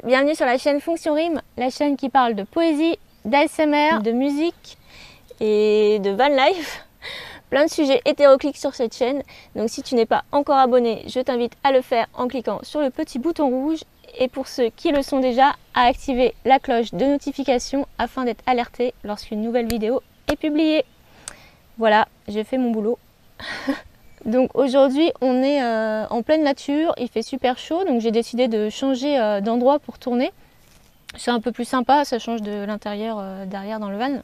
bienvenue sur la chaîne Fonction Rime, la chaîne qui parle de poésie, d'ASMR, de musique et de van life. Plein de sujets hétéroclites sur cette chaîne. Donc si tu n'es pas encore abonné, je t'invite à le faire en cliquant sur le petit bouton rouge. Et pour ceux qui le sont déjà, à activer la cloche de notification afin d'être alerté lorsqu'une nouvelle vidéo est publiée. Voilà, j'ai fait mon boulot. Donc aujourd'hui on est en pleine nature, il fait super chaud, donc j'ai décidé de changer d'endroit pour tourner. C'est un peu plus sympa, ça change de l'intérieur derrière dans le van.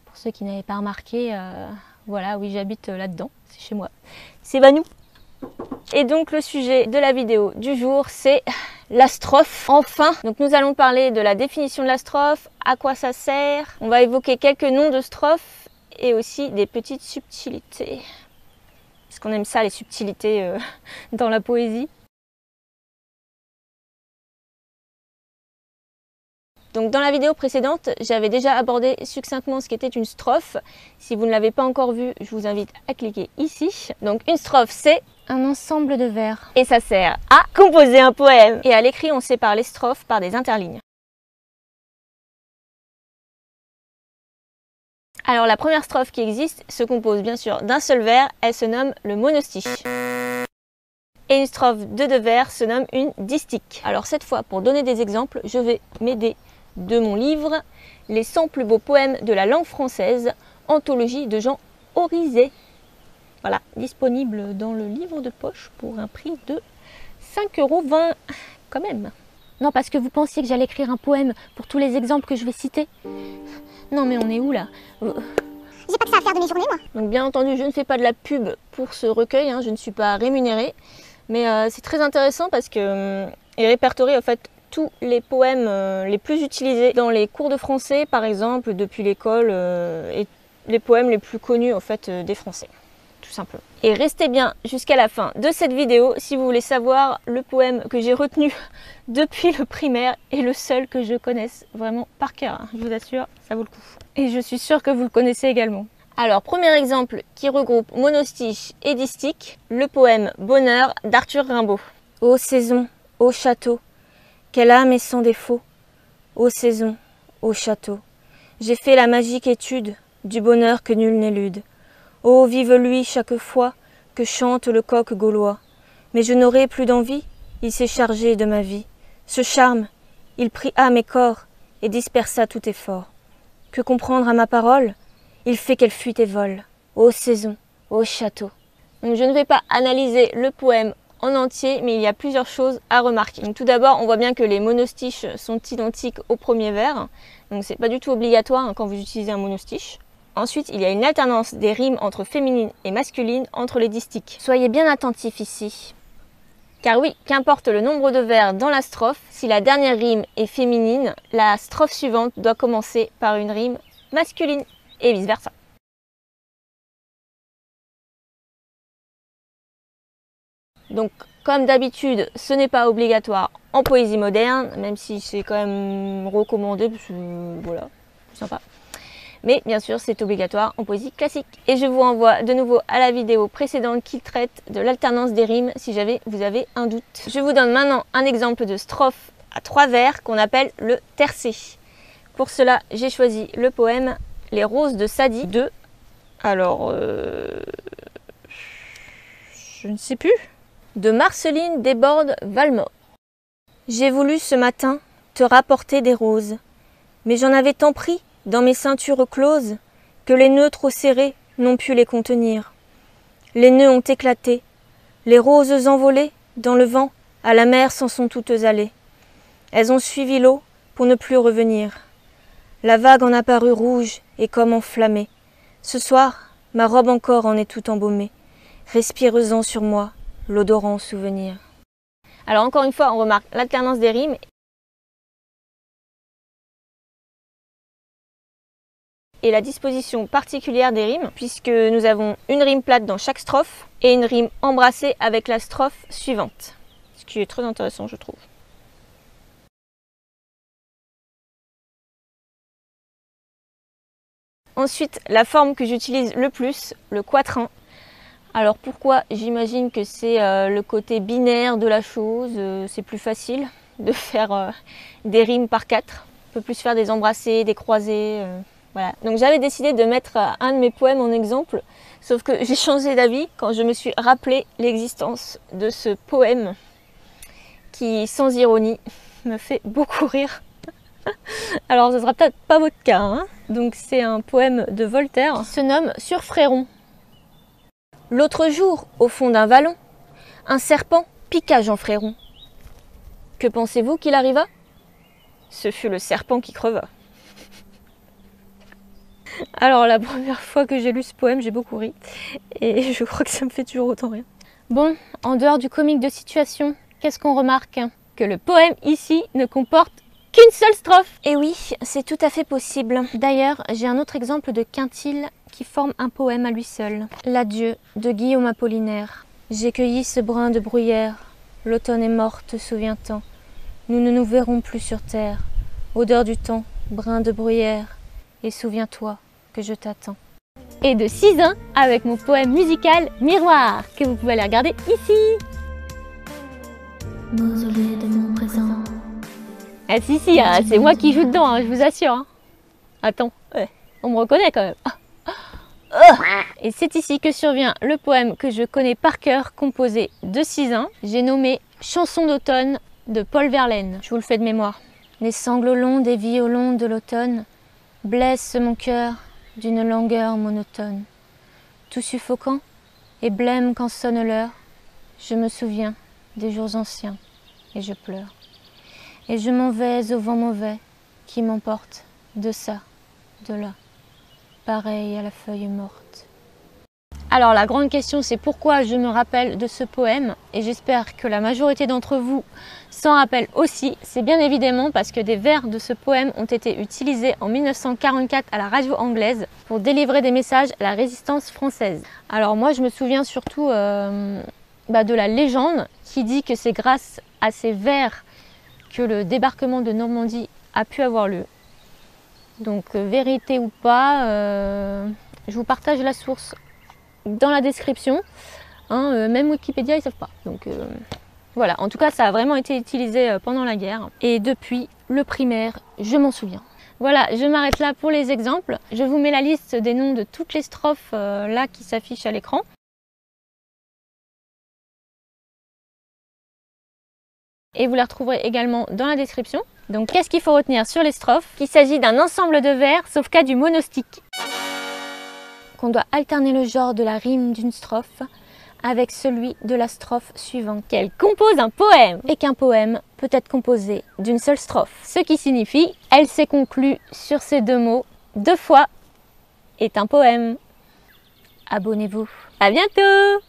Pour ceux qui n'avaient pas remarqué, voilà, oui j'habite là-dedans, c'est chez moi. C'est Vanou. Et donc le sujet de la vidéo du jour c'est la strophe, enfin. Donc nous allons parler de la définition de la strophe, à quoi ça sert. On va évoquer quelques noms de strophes et aussi des petites subtilités. Parce qu'on aime ça, les subtilités dans la poésie. Donc dans la vidéo précédente, j'avais déjà abordé succinctement ce qu'était une strophe. Si vous ne l'avez pas encore vu, je vous invite à cliquer ici. Donc une strophe, c'est un ensemble de vers. Et ça sert à composer un poème. Et à l'écrit, on sépare les strophes par des interlignes. Alors la première strophe qui existe se compose bien sûr d'un seul vers, elle se nomme le monostiche. Et une strophe de deux vers se nomme une distique. Alors cette fois, pour donner des exemples, je vais m'aider de mon livre « Les 100 plus beaux poèmes de la langue française », anthologie de Jean Orizet. Voilà, disponible dans le livre de poche pour un prix de 5,20 € quand même. Non, parce que vous pensiez que j'allais écrire un poème pour tous les exemples que je vais citer. Non mais on est où là? J'ai pas que ça à faire de mes journées moi. Donc bien entendu je ne fais pas de la pub pour ce recueil, hein, je ne suis pas rémunérée. Mais c'est très intéressant parce qu'il répertorie en fait tous les poèmes les plus utilisés dans les cours de français par exemple depuis l'école et les poèmes les plus connus en fait des Français. Tout simplement. Et restez bien jusqu'à la fin de cette vidéo si vous voulez savoir le poème que j'ai retenu depuis le primaire et le seul que je connaisse vraiment par cœur. Je vous assure, ça vaut le coup. Et je suis sûre que vous le connaissez également. Alors, premier exemple qui regroupe monostiche et distique, le poème Bonheur d'Arthur Rimbaud. Ô saison, ô château, quelle âme est sans défaut. Ô saison, ô château, j'ai fait la magique étude du bonheur que nul n'élude. Ô vive lui chaque fois que chante le coq gaulois. Mais je n'aurai plus d'envie, il s'est chargé de ma vie. Ce charme, il prit âme et corps et dispersa tout effort. Que comprendre à ma parole? Il fait qu'elle fuit et vole. Ô saison, ô château. Donc je ne vais pas analyser le poème en entier, mais il y a plusieurs choses à remarquer. Donc tout d'abord, on voit bien que les monostiches sont identiques au premier vers. Donc c'est pas du tout obligatoire hein, quand vous utilisez un monostiche. Ensuite, il y a une alternance des rimes entre féminine et masculine entre les distiques. Soyez bien attentifs ici. Car oui, qu'importe le nombre de vers dans la strophe, si la dernière rime est féminine, la strophe suivante doit commencer par une rime masculine et vice versa. Donc, comme d'habitude, ce n'est pas obligatoire en poésie moderne, même si c'est quand même recommandé, parce que voilà, c'est sympa. Mais bien sûr, c'est obligatoire en poésie classique. Et je vous renvoie de nouveau à la vidéo précédente qui traite de l'alternance des rimes si jamais vous avez un doute. Je vous donne maintenant un exemple de strophe à 3 vers qu'on appelle le tercé. Pour cela, j'ai choisi le poème Les roses de Sadi de... Alors... je ne sais plus. De Marceline Desbordes-Valmore. J'ai voulu ce matin te rapporter des roses, mais j'en avais tant pris dans mes ceintures closes, que les nœuds trop serrés n'ont pu les contenir. Les nœuds ont éclaté, les roses envolées, dans le vent, à la mer s'en sont toutes allées. Elles ont suivi l'eau pour ne plus revenir. La vague en a paru rouge et comme enflammée. Ce soir, ma robe encore en est tout embaumée, respire-en sur moi l'odorant souvenir. Alors encore une fois, on remarque l'alternance des rimes. Et la disposition particulière des rimes, puisque nous avons une rime plate dans chaque strophe et une rime embrassée avec la strophe suivante. Ce qui est très intéressant, je trouve. Ensuite, la forme que j'utilise le plus, le quatrain. Alors pourquoi? J'imagine que c'est le côté binaire de la chose, c'est plus facile. de faire des rimes par 4. On peut plus faire des embrassés, des croisés. Voilà. Donc j'avais décidé de mettre un de mes poèmes en exemple, sauf que j'ai changé d'avis quand je me suis rappelé l'existence de ce poème qui, sans ironie, me fait beaucoup rire. Alors ce sera peut-être pas votre cas, hein. Donc c'est un poème de Voltaire qui se nomme Sur Fréron. L'autre jour, au fond d'un vallon, un serpent piqua Jean Fréron. Que pensez-vous qu'il arriva? Ce fut le serpent qui creva. Alors la première fois que j'ai lu ce poème, j'ai beaucoup ri. Et je crois que ça me fait toujours autant rire. Bon, en dehors du comique de situation, qu'est-ce qu'on remarque? Que le poème ici ne comporte qu'une seule strophe. Et oui, c'est tout à fait possible. D'ailleurs, j'ai un autre exemple de quintile qui forme un poème à lui seul. L'adieu de Guillaume Apollinaire. J'ai cueilli ce brin de bruyère. L'automne est mort, te souviens-t'en. Nous ne nous verrons plus sur terre. Odeur du temps, brin de bruyère. Et souviens-toi que je t'attends. Et de 6 ans avec mon poème musical Miroir, que vous pouvez aller regarder ici. Mausolée de mon présent. Ah si, c'est moi qui joue dedans, hein, je vous assure. Hein. Attends, ouais, on me reconnaît quand même. Et c'est ici que survient le poème que je connais par cœur, composé de 6 ans. J'ai nommé Chanson d'automne de Paul Verlaine. Je vous le fais de mémoire. Les sanglots longs des violons de l'automne blessent mon cœur d'une langueur monotone. Tout suffocant et blême quand sonne l'heure, je me souviens des jours anciens et je pleure. Et je m'en vais au vent mauvais qui m'emporte de ça, de là, pareil à la feuille morte. Alors la grande question, c'est pourquoi je me rappelle de ce poème, et j'espère que la majorité d'entre vous s'en rappelle aussi. C'est bien évidemment parce que des vers de ce poème ont été utilisés en 1944 à la radio anglaise pour délivrer des messages à la résistance française. Alors moi je me souviens surtout de la légende qui dit que c'est grâce à ces vers que le débarquement de Normandie a pu avoir lieu. Donc vérité ou pas, je vous partage la source dans la description, hein, même Wikipédia ils savent pas. Donc voilà, en tout cas ça a vraiment été utilisé pendant la guerre. Et depuis le primaire, je m'en souviens. Voilà, je m'arrête là pour les exemples. Je vous mets la liste des noms de toutes les strophes là qui s'affichent à l'écran. Et vous les retrouverez également dans la description. Donc qu'est-ce qu'il faut retenir sur les strophes? Qu'il s'agit d'un ensemble de vers, sauf cas du monostique. Qu'on doit alterner le genre de la rime d'une strophe avec celui de la strophe suivante. Qu'elle compose un poème. Et qu'un poème peut être composé d'une seule strophe. Ce qui signifie, elle s'est conclue sur ces 2 mots. 2 fois est un poème. Abonnez-vous. À bientôt!